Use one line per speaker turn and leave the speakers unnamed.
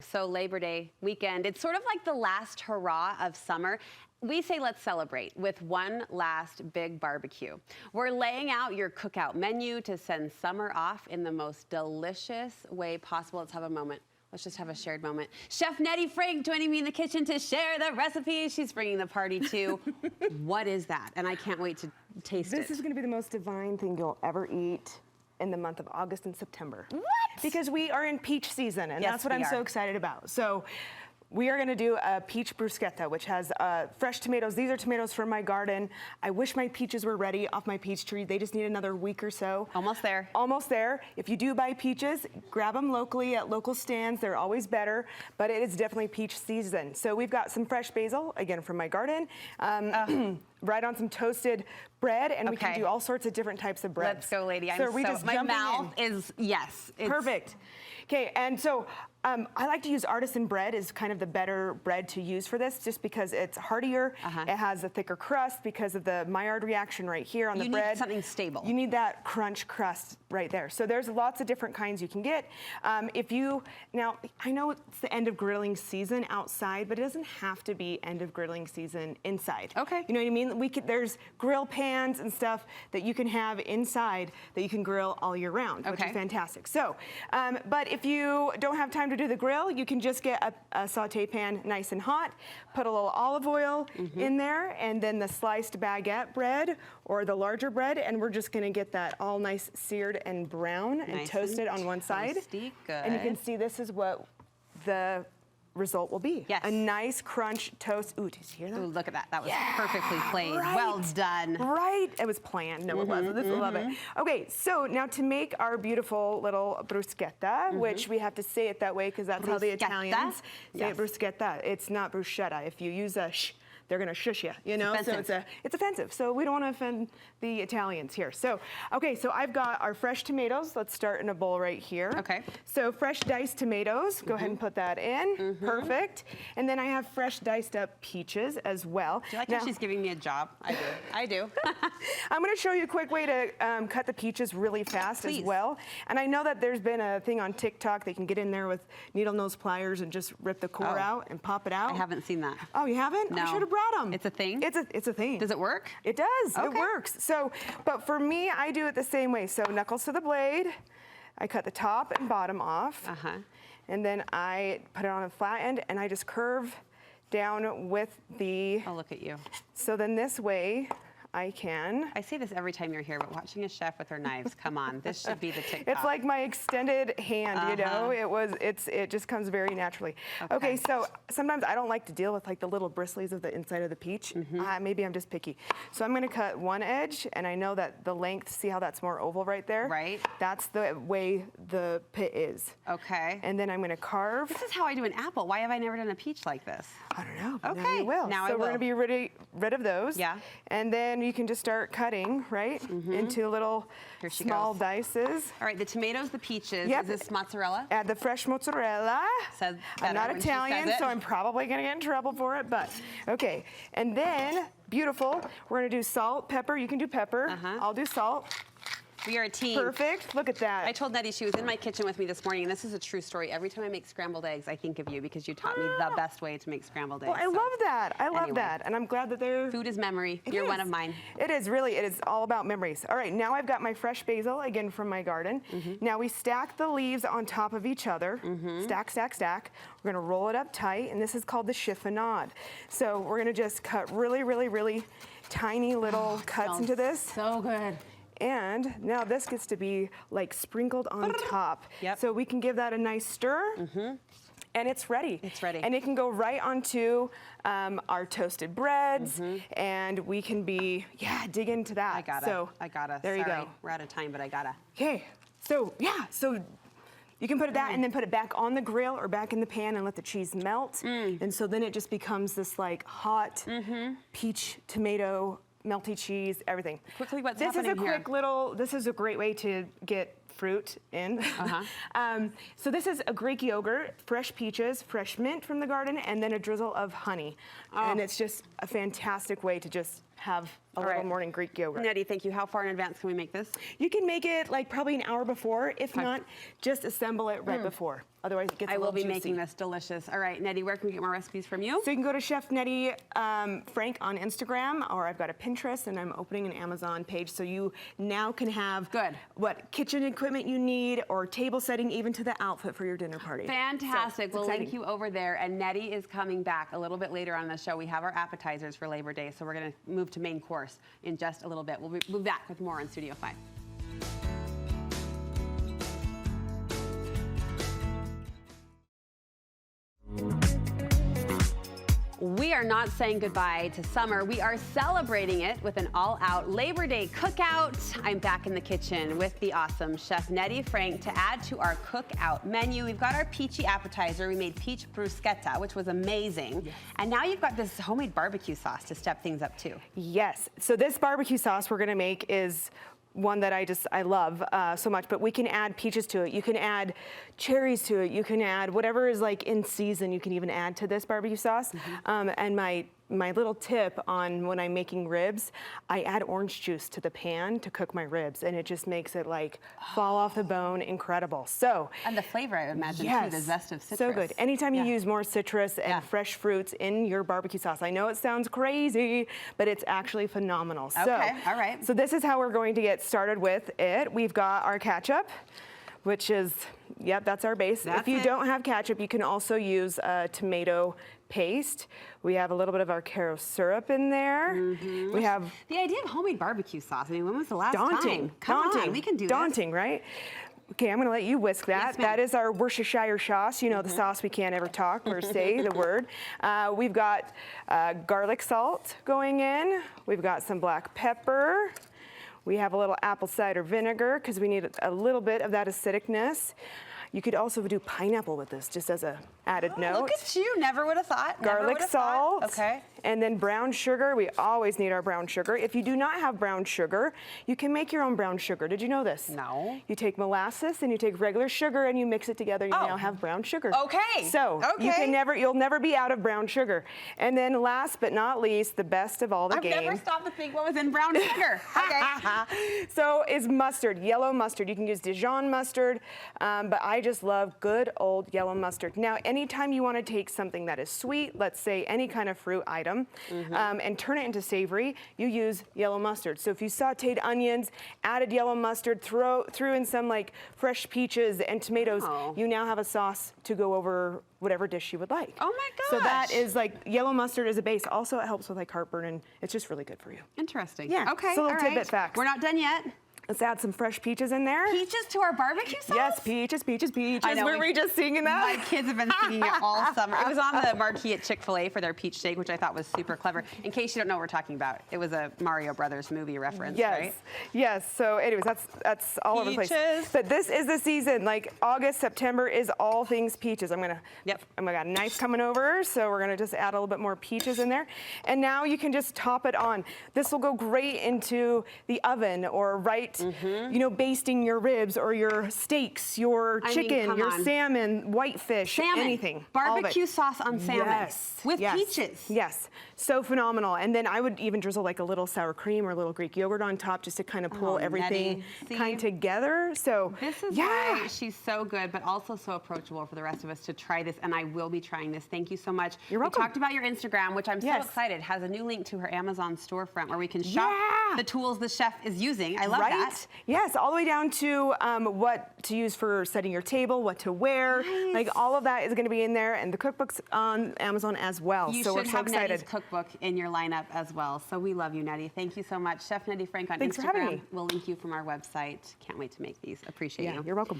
So Labor Day weekend, it's sort of like the last hurrah of summer. We say let's celebrate with one last big barbecue. We're laying out your cookout menu to send summer off in the most delicious way possible. Let's have a moment. Let's just have a shared moment. Chef Nettie Frank joining me in the kitchen to share the recipe. She's bringing the party too. What is that? And I can't wait to taste it.
This is going to be the most divine thing you'll ever eat in the month of August and September.
What?
Because we are in peach season, and
Yes,
that's what I'm so excited about. So we are going to do a peach bruschetta, which has fresh tomatoes. These are tomatoes from my garden. I wish my peaches were ready off my peach tree. They just need another week or so.
Almost there.
Almost there. If you do buy peaches, grab them locally at local stands. They're always better, but it is definitely peach season. So we've got some fresh basil, again, from my garden. Right on some toasted bread, and we can do all sorts of different types of breads.
Let's go, lady.
My
mouth is, yes.
Perfect. Okay, and so I like to use artisan bread as kind of the better bread to use for this, just because it's heartier. It has a thicker crust because of the Maillard reaction right here on the bread.
You need something stable.
You need that crunch crust right there. So there's lots of different kinds you can get. Now I know it's the end of grilling season outside, but it doesn't have to be end of grilling season inside.
Okay.
You know what I mean? There's grill pans and stuff that you can have inside that you can grill all year round, which is fantastic. So, but if you don't have time to do the grill, you can just get a saute pan nice and hot, put a little olive oil in there, and then the sliced baguette bread or the larger bread, and we're just gonna get that all nice seared and brown and toasted on one side.
Toasty, good.
And you can see this is what the result will be.
Yes.
A nice crunch toast. Ooh, did you hear that?
Ooh, look at that. That was perfectly played.
Right.
Well done.
Right. It was planned. No, it wasn't. I love it. Okay, so now to make our beautiful little bruschetta, which we have to say it that way because that's how the Italians say it, bruschetta. It's not bruschetta. If you use a sh, they're going to shush you, you know? So it's offensive. So we don't want to offend the Italians here. So, okay, so I've got our fresh tomatoes. Let's start in a bowl right here.
Okay.
So fresh diced tomatoes, go ahead and put that in. Perfect. And then I have fresh diced up peaches as well.
Do you like how she's giving me a job? I do. I do.
I'm going to show you a quick way to cut the peaches really fast as well. And I know that there's been a thing on TikTok that you can get in there with needle nose pliers and just rip the core out and pop it out.
I haven't seen that.
Oh, you haven't?
No.
I should have brought them.
It's a thing?
It's a thing.
Does it work?
It does. It works. So, but for me, I do it the same way. So knuckles to the blade. I cut the top and bottom off. And then I put it on a flat end and I just curve down with the...
Oh, look at you. So
then this way, I can...
I say this every time you're here, but watching a chef with her knives, come on, this should be the TikTok.
It's like my extended hand, you know? It just comes very naturally. Okay, so sometimes I don't like to deal with like the little bristles of the inside of the peach. Maybe I'm just picky. So I'm gonna cut one edge, and I know that the length, see how that's more oval right there?
Right.
That's the way the pit is.
Okay.
And then I'm gonna carve.
This is how I do an apple. Why have I never done a peach like this?
I don't know. But
Okay.
now you will.
Now
so
I will.
we're gonna be rid of those.
Yeah.
And then you can just start cutting, right? Into little small dices.
All right, the tomatoes, the peaches.
Yep.
Is this mozzarella?
Add the fresh mozzarella. I'm not Italian, so I'm probably gonna get in trouble for it, but okay. And then, beautiful, we're gonna do salt, pepper. You can do pepper. I'll do salt.
We are a team.
Perfect. Look at that.
I told Nettie she was in my kitchen with me this morning, and this is a true story. Every time I make scrambled eggs, I think of you because you taught me the best way to make scrambled eggs.
Well, I love that. I love that. And I'm glad that they're...
Food is memory. You're one of mine.
It is, really. It is all about memories. All right, now I've got my fresh basil, again, from my garden. Now we stack the leaves on top of each other. Stack, stack, stack. We're going to roll it up tight, and this is called the chiffonade. So we're going to just cut really, really, really tiny little cuts into this.
So good.
And now this gets to be like sprinkled on top. So we can give that a nice stir. And it's ready.
It's ready.
And it can go right onto our toasted breads, and we can dig into that.
I gotta.
There you go.
We're out of time, but I gotta.
Okay, so so you can put that and then put it back on the grill or back in the pan and let the cheese melt. And so then it just becomes this like hot peach, tomato, melty cheese, everything.
Quickly, what's
happening here? This is a great way to get fruit in. So this is a Greek yogurt, fresh peaches, fresh mint from the garden, and then a drizzle of honey. And it's just a fantastic way to just have a little morning Greek yogurt.
Nettie, thank you. How far in advance can we make this?
You can make it like probably an hour before. If not, just assemble it right before. Otherwise, it gets a little juicy.
I will be making this delicious. All right, Nettie, where can we get more recipes from you?
So you can go to Chef Nettie Frank on Instagram, or I've got a Pinterest, and I'm opening an Amazon page. So you now can have what kitchen equipment you need, or table setting, even to the outfit for your dinner party.
Fantastic. We'll link you over there. And Nettie is coming back a little bit later on the show. We have our appetizers for Labor Day, so we're going to move to main course in just a little bit. We'll be back with more on Studio 5. We are not saying goodbye to summer. We are celebrating it with an all-out Labor Day cookout. I'm back in the kitchen with the awesome Chef Nettie Frank to add to our cookout menu. We've got our peachy appetizer. We made peach bruschetta, which was amazing. Yes. And now you've got this homemade barbecue sauce to step things up too.
Yes. So this barbecue sauce we're going to make is one that I love so much, but we can add peaches to it. You can add cherries to it. You can add whatever is like in season. You can even add to this barbecue sauce. And my little tip on when I'm making ribs, I add orange juice to the pan to cook my ribs, and it just makes it like fall off the bone, incredible. So
and the flavor, I would imagine, too, the zest of citrus.
So good. Anytime you use more citrus and fresh fruits in your barbecue sauce, I know it sounds crazy, but it's actually phenomenal.
Okay, all right.
So this is how we're going to get started with it. We've got our ketchup, which is, that's our base. If you don't have ketchup, you can also use tomato paste. We have a little bit of our Caro syrup in there. We have
the idea of homemade barbecue sauce. I mean, when was the last
time?
Come on, we can do
daunting, right? Okay, I'm going to let you whisk that.
Yes,
that is our Worcestershire sauce. You know, the sauce we can't ever talk or say the word. We've got garlic salt going in. We've got some black pepper. We have a little apple cider vinegar because we need a little bit of that acidicness. You could also do pineapple with this, just as a added note.
Look at you, never would have thought.
Garlic salt.
Okay.
And then brown sugar. We always need our brown sugar. If you do not have brown sugar, you can make your own brown sugar. Did you know this?
No.
You take molasses and you take regular sugar and you mix it together. You now have brown sugar.
Okay.
So you'll never be out of brown sugar. And then last but not least, the best of all the game.
I've never stopped to think what was in brown sugar. Okay.
So is mustard, yellow mustard. You can use Dijon mustard, but I just love good old yellow mustard. Now, anytime you want to take something that is sweet, let's say any kind of fruit item, and turn it into savory, you use yellow mustard. So if you sauteed onions, added yellow mustard, threw in some like fresh peaches and tomatoes, you now have a sauce to go over whatever dish you would like.
Oh my gosh.
So that is like yellow mustard as a base. Also, it helps with like heartburn, and it's just really good for you.
Interesting.
Yeah.
Okay.
So a little tidbit facts.
We're not done yet.
Let's add some fresh peaches in there.
Peaches to our barbecue sauce?
Yes, peaches, peaches, peaches.
I know,
Were we just singing that?
My kids have been singing it all summer. It was on the marquee at Chick-fil-A for their peach shake, which I thought was super clever. In case you don't know what we're talking about, it was a Mario Brothers movie reference, right?
Yes. So anyways, that's all over the place. But this is the season. Like August, September is all things peaches. I'm gonna got a knife coming over, so we're gonna just add a little bit more peaches in there. And now you can just top it on. This will go great into the oven or basting your ribs or your steaks, your chicken, your salmon, whitefish, anything.
Barbecue sauce on salmon with peaches.
Yes, so phenomenal. And then I would even drizzle like a little sour cream or a little Greek yogurt on top just to kind of pull everything kind of together. So
this is why she's so good, but also so approachable for the rest of us to try this. And I will be trying this. Thank you so much.
You're welcome.
We talked about your Instagram, which I'm so excited has a new link to her Amazon storefront where we can shop the tools the chef is using. I love that.
Yes, all the way down to what to use for setting your table, what to wear. Like all of that is going to be in there, and the cookbook's on Amazon as well.
You
so
should
we're so
have
excited.
Nettie's cookbook in your lineup as well. So we love you, Nettie. Thank you so much. Chef Nettie Frank on
Thanks
Instagram.
for having me.
We'll link you from our website. Can't wait to make these. Appreciate you.
You're welcome.